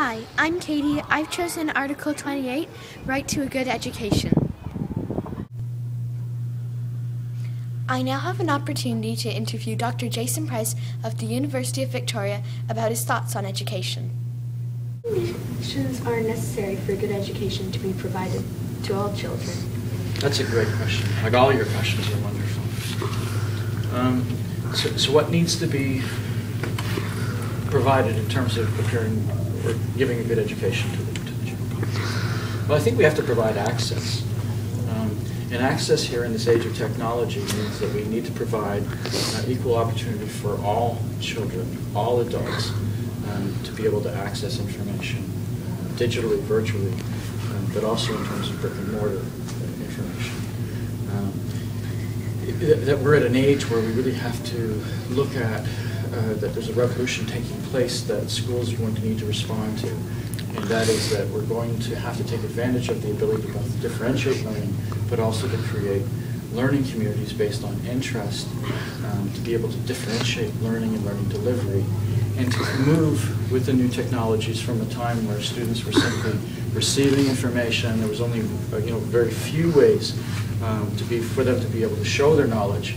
Hi, I'm Katie. I've chosen Article 28, Right to a Good Education. I now have an opportunity to interview Dr. Jason Price of the University of Victoria about his thoughts on education. What conditions are necessary for a good education to be provided to all children? That's a great question. Like all your questions are wonderful. So what needs to be provided in terms of preparing or giving a good education to the children? Well, I think we have to provide access. And access here in this age of technology means that we need to provide equal opportunity for all children, all adults, to be able to access information digitally, virtually, but also in terms of brick and mortar information. That we're at an age where we really have to look at that there's a revolution taking place that schools are going to need to respond to. And that is that we're going to have to take advantage of the ability to both differentiate learning, but also to create learning communities based on interest, to be able to differentiate learning and learning delivery, and to move with the new technologies from a time where students were simply receiving information. There was only very few ways for them to be able to show their knowledge,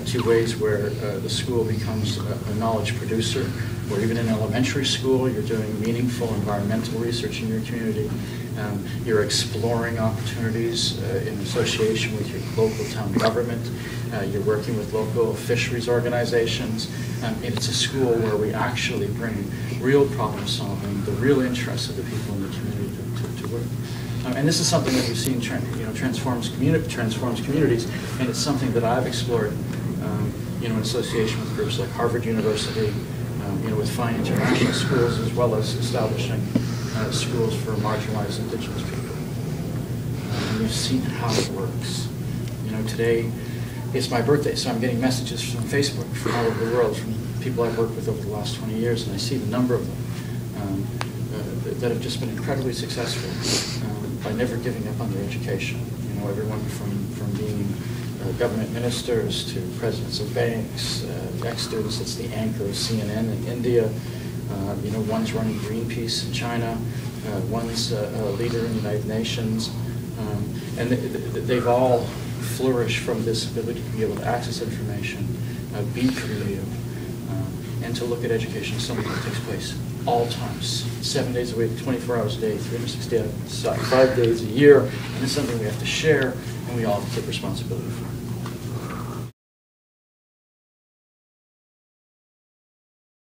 to ways where the school becomes a knowledge producer, or even in elementary school, you're doing meaningful environmental research in your community. You're exploring opportunities in association with your local town government. You're working with local fisheries organizations. And it's a school where we actually bring real problem solving, the real interests of the people in the community to work. And this is something that we've seen transforms communities, and it's something that I've explored in association with groups like Harvard University, with Fine International Schools, as well as establishing schools for marginalized indigenous people. And we've seen how it works. Today it's my birthday, so I'm getting messages from Facebook from all over the world, from people I've worked with over the last 20 years, and I see the number of them that have just been incredibly successful by never giving up on their education. Everyone from being government ministers to presidents of banks, ex-students. It's the anchor of CNN in India. One's running Greenpeace in China. One's a leader in the United Nations. And they've all flourished from this ability to be able to access information, be creative, and to look at education as something that takes place all times, 7 days a week, 24 hours a day, 365 days a year, and it's something we have to share and we all have to take responsibility for.